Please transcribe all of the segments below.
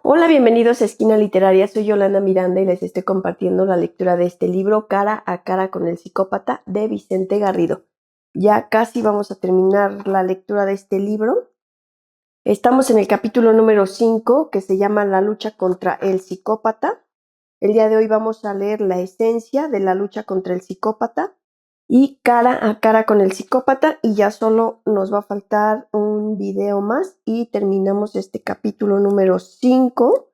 Hola, bienvenidos a Esquina Literaria. Soy Yolanda Miranda y les estoy compartiendo la lectura de este libro, Cara a cara con el psicópata, de Vicente Garrido. Ya casi vamos a terminar la lectura de este libro. Estamos en el capítulo número 5, que se llama La lucha contra el psicópata. El día de hoy vamos a leer la esencia de la lucha contra el psicópata y cara a cara con el psicópata, y ya solo nos va a faltar un video más y terminamos este capítulo número 5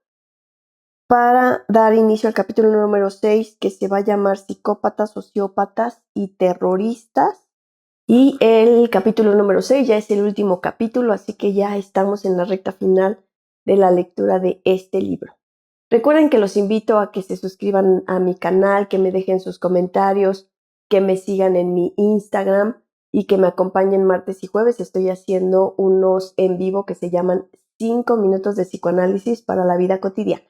para dar inicio al capítulo número 6, que se va a llamar Psicópatas, Sociópatas y Terroristas. Y el capítulo número 6 ya es el último capítulo, así que ya estamos en la recta final de la lectura de este libro. Recuerden que los invito a que se suscriban a mi canal, que me dejen sus comentarios, que me sigan en mi Instagram y que me acompañen martes y jueves. Estoy haciendo unos en vivo que se llaman 5 minutos de psicoanálisis para la vida cotidiana.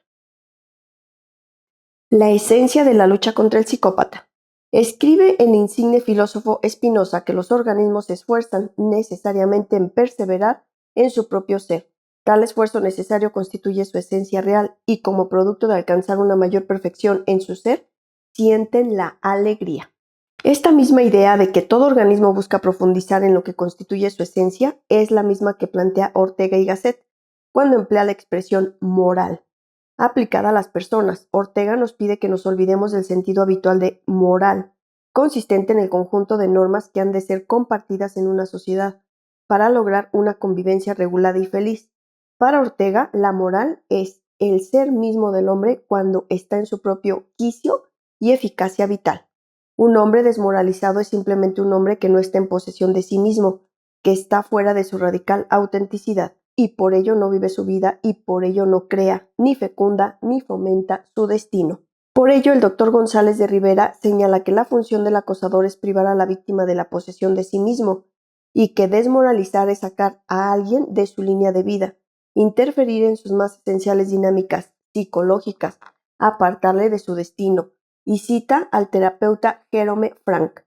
La esencia de la lucha contra el psicópata. Escribe el insigne filósofo Spinoza que los organismos se esfuerzan necesariamente en perseverar en su propio ser. Tal esfuerzo necesario constituye su esencia real y, como producto de alcanzar una mayor perfección en su ser, sienten la alegría. Esta misma idea de que todo organismo busca profundizar en lo que constituye su esencia es la misma que plantea Ortega y Gasset cuando emplea la expresión moral. Aplicada a las personas, Ortega nos pide que nos olvidemos del sentido habitual de moral, consistente en el conjunto de normas que han de ser compartidas en una sociedad para lograr una convivencia regulada y feliz. Para Ortega, la moral es el ser mismo del hombre cuando está en su propio quicio y eficacia vital. Un hombre desmoralizado es simplemente un hombre que no está en posesión de sí mismo, que está fuera de su radical autenticidad, y por ello no vive su vida y por ello no crea, ni fecunda, ni fomenta su destino. Por ello, el doctor González de Rivera señala que la función del acosador es privar a la víctima de la posesión de sí mismo, y que desmoralizar es sacar a alguien de su línea de vida, interferir en sus más esenciales dinámicas psicológicas, apartarle de su destino, y cita al terapeuta Jerome Frank.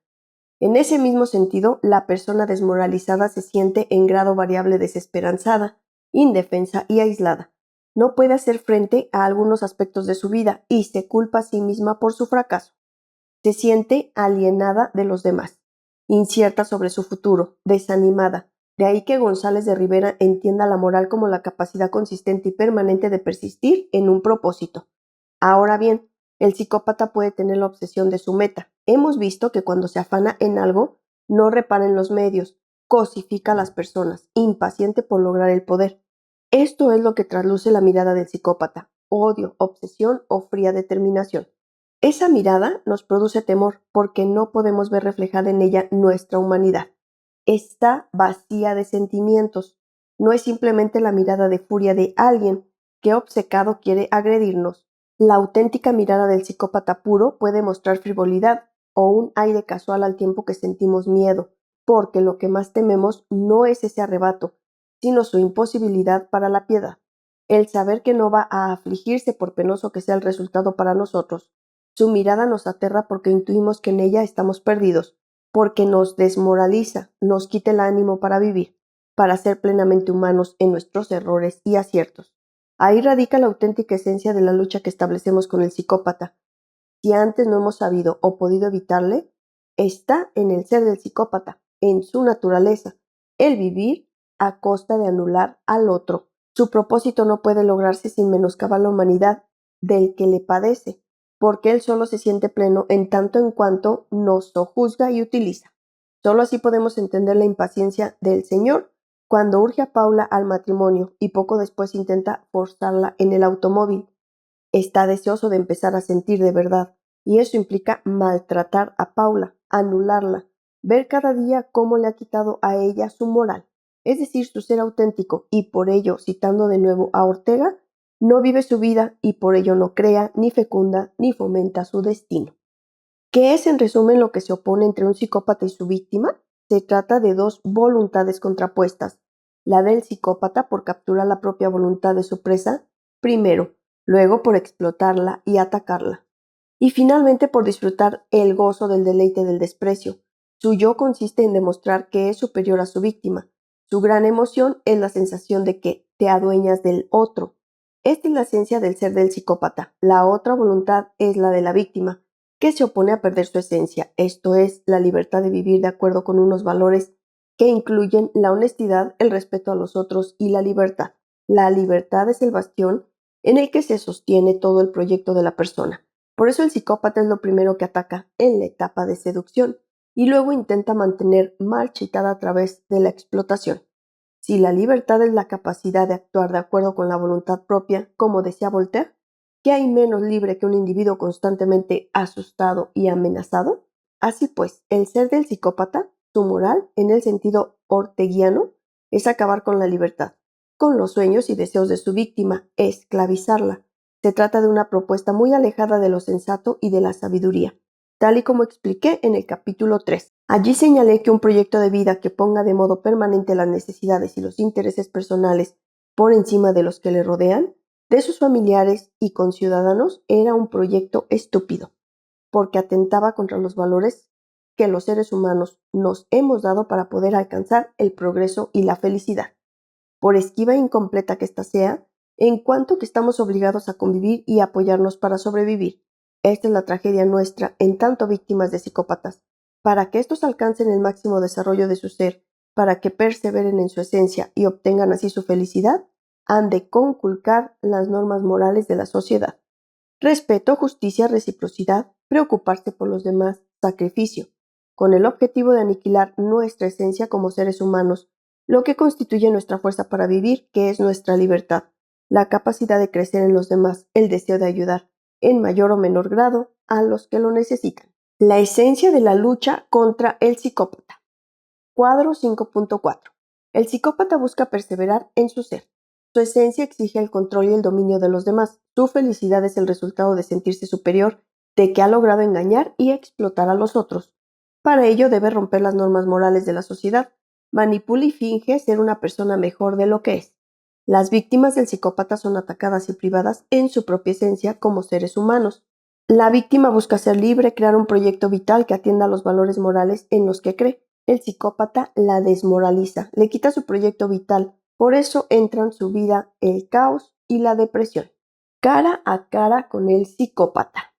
En ese mismo sentido, la persona desmoralizada se siente en grado variable desesperanzada, indefensa y aislada. No puede hacer frente a algunos aspectos de su vida y se culpa a sí misma por su fracaso. Se siente alienada de los demás, incierta sobre su futuro, desanimada. De ahí que González de Rivera entienda la moral como la capacidad consistente y permanente de persistir en un propósito. Ahora bien, el psicópata puede tener la obsesión de su meta. Hemos visto que cuando se afana en algo, no repara en los medios, cosifica a las personas, impaciente por lograr el poder. Esto es lo que trasluce la mirada del psicópata: odio, obsesión o fría determinación. Esa mirada nos produce temor porque no podemos ver reflejada en ella nuestra humanidad. Está vacía de sentimientos. No es simplemente la mirada de furia de alguien que obcecado quiere agredirnos. La auténtica mirada del psicópata puro puede mostrar frivolidad o un aire casual al tiempo que sentimos miedo, porque lo que más tememos no es ese arrebato, sino su imposibilidad para la piedad. El saber que no va a afligirse por penoso que sea el resultado para nosotros. Su mirada nos aterra porque intuimos que en ella estamos perdidos, porque nos desmoraliza, nos quita el ánimo para vivir, para ser plenamente humanos en nuestros errores y aciertos. Ahí radica la auténtica esencia de la lucha que establecemos con el psicópata. Si antes no hemos sabido o podido evitarle, está en el ser del psicópata, en su naturaleza, el vivir a costa de anular al otro. Su propósito no puede lograrse sin menoscabar la humanidad del que le padece, porque él solo se siente pleno en tanto en cuanto nos sojuzga y utiliza. Solo así podemos entender la impaciencia del Señor cuando urge a Paula al matrimonio y poco después intenta forzarla en el automóvil. Está deseoso de empezar a sentir de verdad, y eso implica maltratar a Paula, anularla, ver cada día cómo le ha quitado a ella su moral, es decir, su ser auténtico, y por ello, citando de nuevo a Ortega, no vive su vida y por ello no crea, ni fecunda, ni fomenta su destino. ¿Qué es en resumen lo que se opone entre un psicópata y su víctima? Se trata de dos voluntades contrapuestas: la del psicópata por capturar la propia voluntad de su presa, primero, luego por explotarla y atacarla, y finalmente por disfrutar el gozo del deleite del desprecio. Su yo consiste en demostrar que es superior a su víctima. Su gran emoción es la sensación de que te adueñas del otro. Esta es la esencia del ser del psicópata. La otra voluntad es la de la víctima, que se opone a perder su esencia, esto es, la libertad de vivir de acuerdo con unos valores que incluyen la honestidad, el respeto a los otros y la libertad. La libertad es el bastión en el que se sostiene todo el proyecto de la persona. Por eso el psicópata es lo primero que ataca en la etapa de seducción y luego intenta mantener marchitada a través de la explotación. Si la libertad es la capacidad de actuar de acuerdo con la voluntad propia, como decía Voltaire, ¿qué hay menos libre que un individuo constantemente asustado y amenazado? Así pues, el ser del psicópata, su moral, en el sentido orteguiano, es acabar con la libertad, con los sueños y deseos de su víctima, esclavizarla. Se trata de una propuesta muy alejada de lo sensato y de la sabiduría, tal y como expliqué en el capítulo 3. Allí señalé que un proyecto de vida que ponga de modo permanente las necesidades y los intereses personales por encima de los que le rodean, de sus familiares y conciudadanos, era un proyecto estúpido, porque atentaba contra los valores que los seres humanos nos hemos dado para poder alcanzar el progreso y la felicidad. Por esquiva e incompleta que ésta sea, en cuanto que estamos obligados a convivir y apoyarnos para sobrevivir. Esta es la tragedia nuestra en tanto víctimas de psicópatas. Para que estos alcancen el máximo desarrollo de su ser, para que perseveren en su esencia y obtengan así su felicidad, han de conculcar las normas morales de la sociedad. Respeto, justicia, reciprocidad, preocuparse por los demás, sacrificio, con el objetivo de aniquilar nuestra esencia como seres humanos, lo que constituye nuestra fuerza para vivir, que es nuestra libertad, la capacidad de crecer en los demás, el deseo de ayudar, en mayor o menor grado, a los que lo necesitan. La esencia de la lucha contra el psicópata. Cuadro 5.4. El psicópata busca perseverar en su ser. Su esencia exige el control y el dominio de los demás. Su felicidad es el resultado de sentirse superior, de que ha logrado engañar y explotar a los otros. Para ello debe romper las normas morales de la sociedad. Manipula y finge ser una persona mejor de lo que es. Las víctimas del psicópata son atacadas y privadas en su propia esencia como seres humanos. La víctima busca ser libre, crear un proyecto vital que atienda a los valores morales en los que cree. El psicópata la desmoraliza, le quita su proyecto vital, por eso entra en su vida el caos y la depresión. Cara a cara con el psicópata.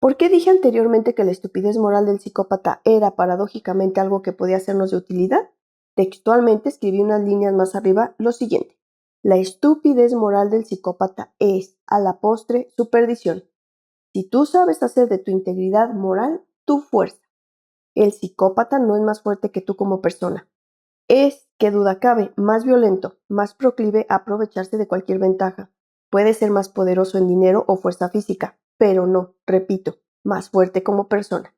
¿Por qué dije anteriormente que la estupidez moral del psicópata era paradójicamente algo que podía sernos de utilidad? Textualmente escribí unas líneas más arriba lo siguiente. La estupidez moral del psicópata es, a la postre, su perdición. Si tú sabes hacer de tu integridad moral tu fuerza, el psicópata no es más fuerte que tú como persona. Es, qué duda cabe, más violento, más proclive a aprovecharse de cualquier ventaja. Puede ser más poderoso en dinero o fuerza física, pero no, repito, más fuerte como persona.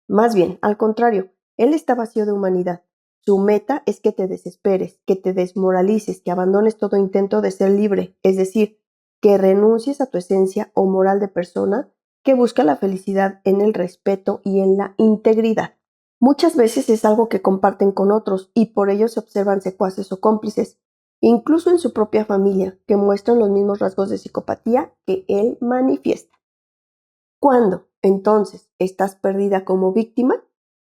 Más bien, al contrario, él está vacío de humanidad. Su meta es que te desesperes, que te desmoralices, que abandones todo intento de ser libre, es decir, que renuncies a tu esencia o moral de persona que busca la felicidad en el respeto y en la integridad. Muchas veces es algo que comparten con otros y por ello se observan secuaces o cómplices, incluso en su propia familia, que muestran los mismos rasgos de psicopatía que él manifiesta. ¿Cuándo, entonces, estás perdida como víctima?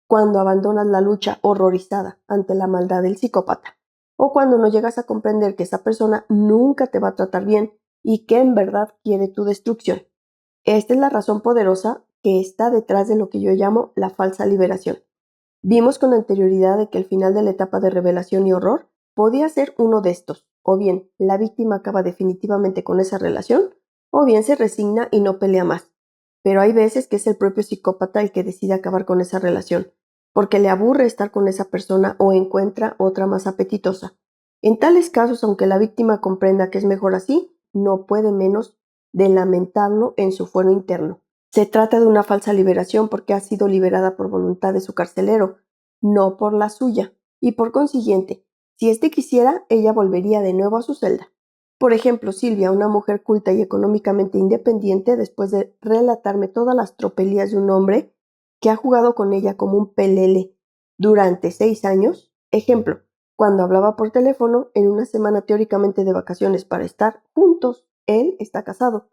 Cuando abandonas la lucha horrorizada ante la maldad del psicópata, o cuando no llegas a comprender que esa persona nunca te va a tratar bien y que en verdad quiere tu destrucción. Esta es la razón poderosa que está detrás de lo que yo llamo la falsa liberación. Vimos con anterioridad de que el final de la etapa de revelación y horror podía ser uno de estos, o bien la víctima acaba definitivamente con esa relación, o bien se resigna y no pelea más. Pero hay veces que es el propio psicópata el que decide acabar con esa relación, porque le aburre estar con esa persona o encuentra otra más apetitosa. En tales casos, aunque la víctima comprenda que es mejor así, no puede menos de lamentarlo en su fuero interno. Se trata de una falsa liberación porque ha sido liberada por voluntad de su carcelero, no por la suya, y por consiguiente, si éste quisiera, ella volvería de nuevo a su celda. Por ejemplo, Silvia, una mujer culta y económicamente independiente, después de relatarme todas las tropelías de un hombre que ha jugado con ella como un pelele durante 6 años, ejemplo, cuando hablaba por teléfono en una semana teóricamente de vacaciones para estar juntos, él está casado.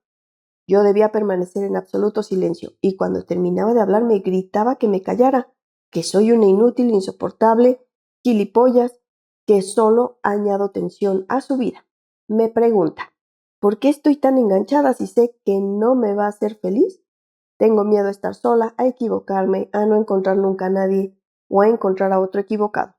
Yo debía permanecer en absoluto silencio, y cuando terminaba de hablar me gritaba que me callara, que soy una inútil, insoportable, gilipollas, que solo añado tensión a su vida. Me pregunta, ¿Por qué estoy tan enganchada si sé que no me va a hacer feliz? Tengo miedo a estar sola, a equivocarme, a no encontrar nunca a nadie o a encontrar a otro equivocado.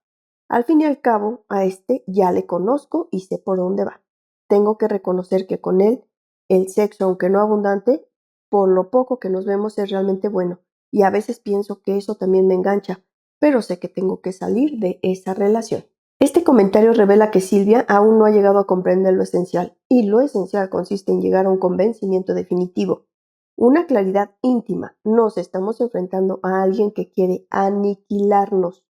Al fin y al cabo, a este ya le conozco y sé por dónde va. Tengo que reconocer que con él, el sexo, aunque no abundante, por lo poco que nos vemos es realmente bueno. Y a veces pienso que eso también me engancha, pero sé que tengo que salir de esa relación. Este comentario revela que Silvia aún no ha llegado a comprender lo esencial, y lo esencial consiste en llegar a un convencimiento definitivo, una claridad íntima. Nos estamos enfrentando a alguien que quiere aniquilarnos.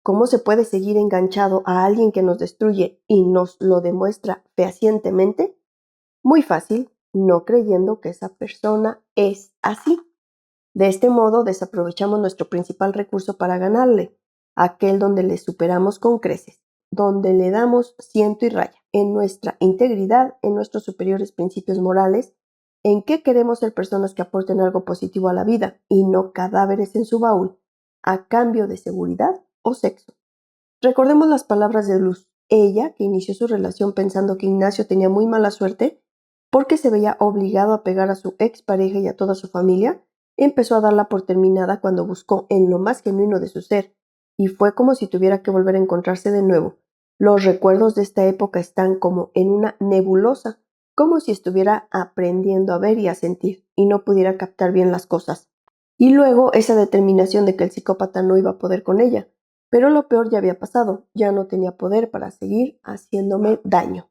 ¿Cómo se puede seguir enganchado a alguien que nos destruye y nos lo demuestra fehacientemente? Muy fácil, no creyendo que esa persona es así. De este modo desaprovechamos nuestro principal recurso para ganarle, aquel donde le superamos con creces, donde le damos ciento y raya, en nuestra integridad, en nuestros superiores principios morales, en que queremos ser personas que aporten algo positivo a la vida y no cadáveres en su baúl, a cambio de seguridad o sexo. Recordemos las palabras de Luz, ella que inició su relación pensando que Ignacio tenía muy mala suerte porque se veía obligado a pegar a su expareja y a toda su familia, empezó a darla por terminada cuando buscó en lo más genuino de su ser, y fue como si tuviera que volver a encontrarse de nuevo. Los recuerdos de esta época están como en una nebulosa, como si estuviera aprendiendo a ver y a sentir, y no pudiera captar bien las cosas. Y luego esa determinación de que el psicópata no iba a poder con ella. Pero lo peor ya había pasado, ya no tenía poder para seguir haciéndome daño.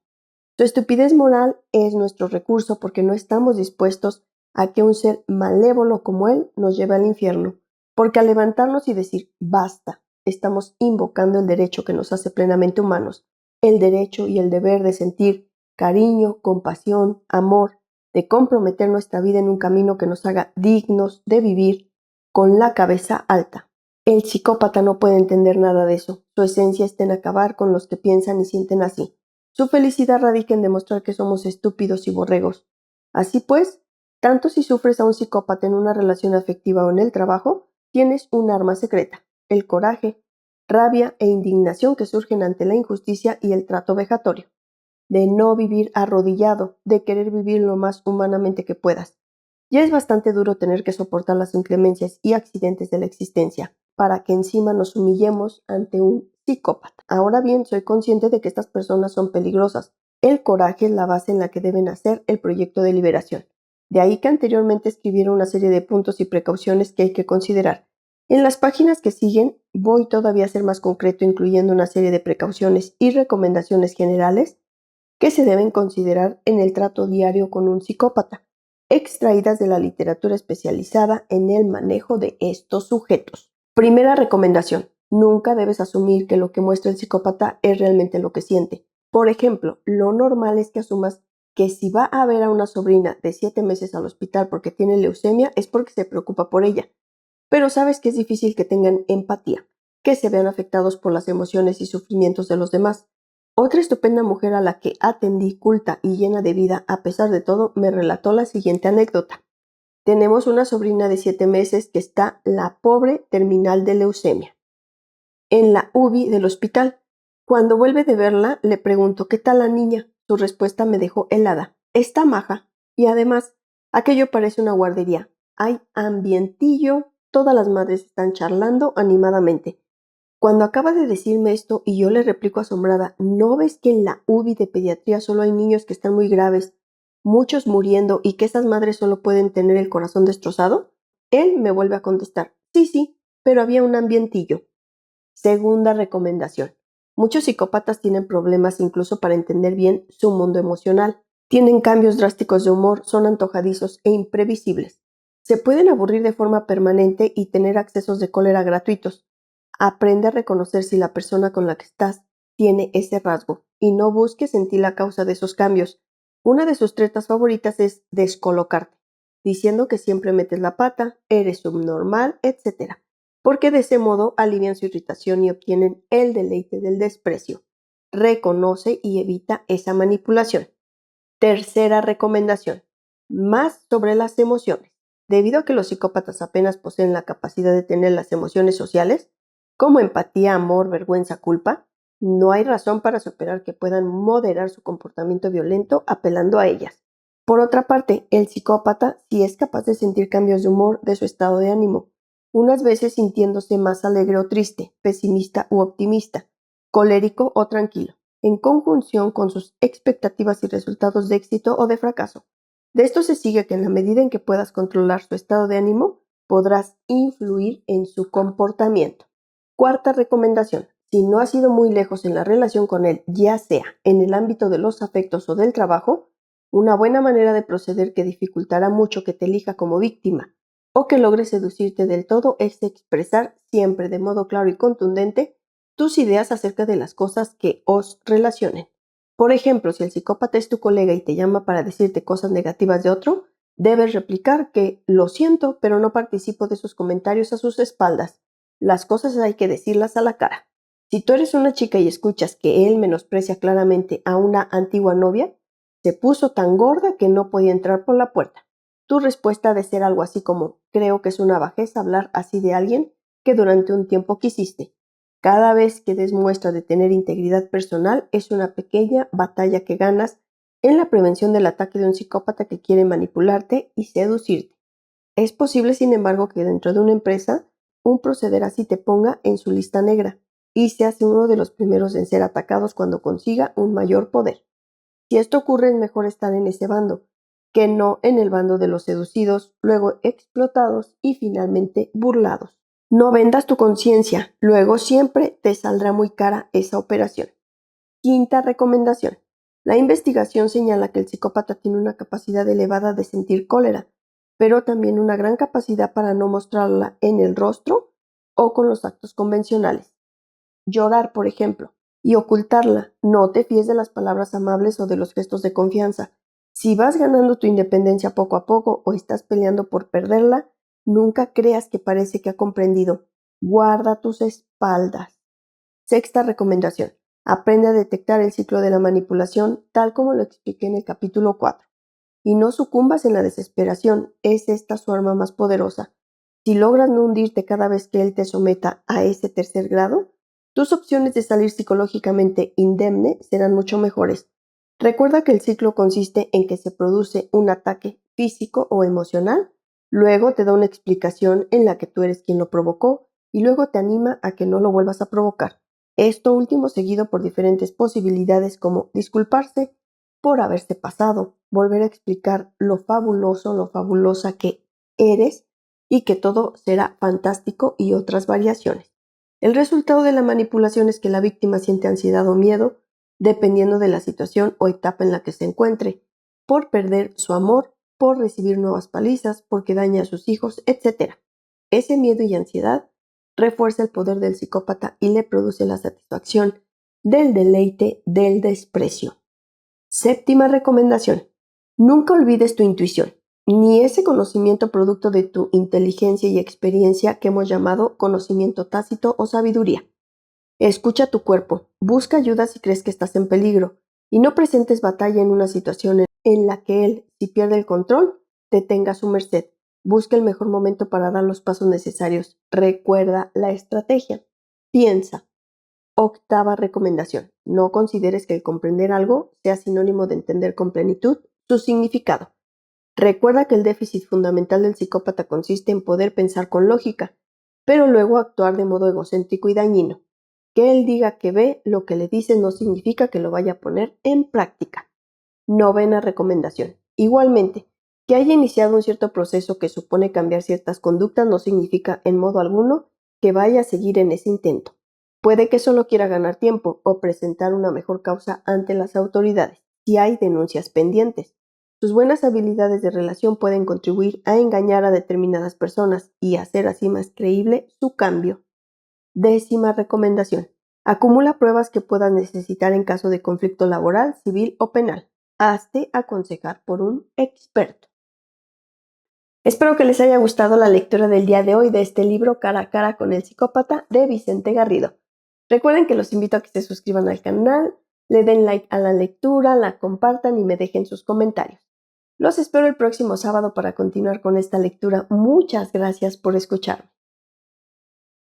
Su estupidez moral es nuestro recurso porque no estamos dispuestos a que un ser malévolo como él nos lleve al infierno, porque al levantarnos y decir basta, estamos invocando el derecho que nos hace plenamente humanos, el derecho y el deber de sentir cariño, compasión, amor, de comprometer nuestra vida en un camino que nos haga dignos de vivir con la cabeza alta. El psicópata no puede entender nada de eso, su esencia está en acabar con los que piensan y sienten así. Su felicidad radica en demostrar que somos estúpidos y borregos. Así pues, tanto si sufres a un psicópata en una relación afectiva o en el trabajo, tienes un arma secreta, el coraje, rabia e indignación que surgen ante la injusticia y el trato vejatorio, de no vivir arrodillado, de querer vivir lo más humanamente que puedas. Ya es bastante duro tener que soportar las inclemencias y accidentes de la existencia, para que encima nos humillemos ante un psicópata. Ahora bien, soy consciente de que estas personas son peligrosas. El coraje es la base en la que deben hacer el proyecto de liberación. De ahí que anteriormente escribiera una serie de puntos y precauciones que hay que considerar. En las páginas que siguen voy todavía a ser más concreto, incluyendo una serie de precauciones y recomendaciones generales que se deben considerar en el trato diario con un psicópata, extraídas de la literatura especializada en el manejo de estos sujetos. Primera recomendación: nunca debes asumir que lo que muestra el psicópata es realmente lo que siente. Por ejemplo, lo normal es que asumas que si va a ver a una sobrina de 7 meses al hospital porque tiene leucemia es porque se preocupa por ella. Pero sabes que es difícil que tengan empatía, que se vean afectados por las emociones y sufrimientos de los demás. Otra estupenda mujer a la que atendí, culta y llena de vida a pesar de todo, me relató la siguiente anécdota. Tenemos una sobrina de 7 meses que está, la pobre, terminal de leucemia, en la UBI del hospital. Cuando vuelve de verla, le pregunto ¿qué tal la niña? Su respuesta me dejó helada. Está maja. Y además, aquello parece una guardería. Hay ambientillo, todas las madres están charlando animadamente. Cuando acaba de decirme esto y yo le replico asombrada, ¿no ves que en la UBI de pediatría solo hay niños que están muy graves, muchos muriendo y que esas madres solo pueden tener el corazón destrozado? Él me vuelve a contestar, sí, pero había un ambientillo. Segunda recomendación. Muchos psicópatas tienen problemas incluso para entender bien su mundo emocional. Tienen cambios drásticos de humor, son antojadizos e imprevisibles. Se pueden aburrir de forma permanente y tener accesos de cólera gratuitos. Aprende a reconocer si la persona con la que estás tiene ese rasgo y no busques en ti la causa de esos cambios. Una de sus tretas favoritas es descolocarte, diciendo que siempre metes la pata, eres subnormal, etc. Porque de ese modo alivian su irritación y obtienen el deleite del desprecio. Reconoce y evita esa manipulación. Tercera recomendación: más sobre las emociones. Debido a que los psicópatas apenas poseen la capacidad de tener las emociones sociales, como empatía, amor, vergüenza, culpa, No hay razón para superar que puedan moderar su comportamiento violento apelando a ellas. Por otra parte, el psicópata sí es capaz de sentir cambios de humor de su estado de ánimo, unas veces sintiéndose más alegre o triste, pesimista u optimista, colérico o tranquilo, en conjunción con sus expectativas y resultados de éxito o de fracaso. De esto se sigue que en la medida en que puedas controlar su estado de ánimo, podrás influir en su comportamiento. Cuarta recomendación. Si no has ido muy lejos en la relación con él, ya sea en el ámbito de los afectos o del trabajo, una buena manera de proceder que dificultará mucho que te elija como víctima o que logre seducirte del todo es expresar siempre de modo claro y contundente tus ideas acerca de las cosas que os relacionen. Por ejemplo, si el psicópata es tu colega y te llama para decirte cosas negativas de otro, debes replicar que lo siento, pero no participo de sus comentarios a sus espaldas. Las cosas hay que decirlas a la cara. Si tú eres una chica y escuchas que él menosprecia claramente a una antigua novia, se puso tan gorda que no podía entrar por la puerta. Tu respuesta ha de ser algo así como: creo que es una bajeza hablar así de alguien que durante un tiempo quisiste. Cada vez que des muestra de tener integridad personal es una pequeña batalla que ganas en la prevención del ataque de un psicópata que quiere manipularte y seducirte. Es posible, sin embargo, que dentro de una empresa un proceder así te ponga en su lista negra y seas uno de los primeros en ser atacados cuando consiga un mayor poder. Si esto ocurre, es mejor estar en ese bando, que no en el bando de los seducidos, luego explotados y finalmente burlados. No vendas tu conciencia, luego siempre te saldrá muy cara esa operación. Quinta recomendación. La investigación señala que el psicópata tiene una capacidad elevada de sentir cólera, pero también una gran capacidad para no mostrarla en el rostro o con los actos convencionales. Llorar, por ejemplo, y ocultarla. No te fíes de las palabras amables o de los gestos de confianza. Si vas ganando tu independencia poco a poco o estás peleando por perderla, nunca creas que parece que ha comprendido. Guarda tus espaldas. Sexta recomendación. Aprende a detectar el ciclo de la manipulación tal como lo expliqué en el capítulo 4. Y no sucumbas en la desesperación, es esta su arma más poderosa. Si logras no hundirte cada vez que él te someta a ese tercer grado, tus opciones de salir psicológicamente indemne serán mucho mejores. Recuerda que el ciclo consiste en que se produce un ataque físico o emocional, luego te da una explicación en la que tú eres quien lo provocó y luego te anima a que no lo vuelvas a provocar. Esto último seguido por diferentes posibilidades como disculparse por haberse pasado, volver a explicar lo fabulosa que eres y que todo será fantástico y otras variaciones. El resultado de la manipulación es que la víctima siente ansiedad o miedo, dependiendo de la situación o etapa en la que se encuentre, por perder su amor, por recibir nuevas palizas, porque daña a sus hijos, etc. Ese miedo y ansiedad refuerza el poder del psicópata y le produce la satisfacción del deleite del desprecio. Séptima recomendación. Nunca olvides tu intuición, ni ese conocimiento producto de tu inteligencia y experiencia que hemos llamado conocimiento tácito o sabiduría. Escucha tu cuerpo, busca ayuda si crees que estás en peligro y no presentes batalla en una situación en la que él, si pierde el control, te tenga a su merced. Busca el mejor momento para dar los pasos necesarios. Recuerda la estrategia. Piensa. Octava recomendación. No consideres que el comprender algo sea sinónimo de entender con plenitud su significado. Recuerda que el déficit fundamental del psicópata consiste en poder pensar con lógica, pero luego actuar de modo egocéntrico y dañino. Que él diga que ve lo que le dices no significa que lo vaya a poner en práctica. Novena recomendación. Igualmente, que haya iniciado un cierto proceso que supone cambiar ciertas conductas no significa en modo alguno que vaya a seguir en ese intento. Puede que solo quiera ganar tiempo o presentar una mejor causa ante las autoridades, si hay denuncias pendientes. Sus buenas habilidades de relación pueden contribuir a engañar a determinadas personas y hacer así más creíble su cambio. Décima recomendación. Acumula pruebas que puedas necesitar en caso de conflicto laboral, civil o penal. Hazte aconsejar por un experto. Espero que les haya gustado la lectura del día de hoy de este libro Cara a cara con el psicópata de Vicente Garrido. Recuerden que los invito a que se suscriban al canal, le den like a la lectura, la compartan y me dejen sus comentarios. Los espero el próximo sábado para continuar con esta lectura. Muchas gracias por escucharme.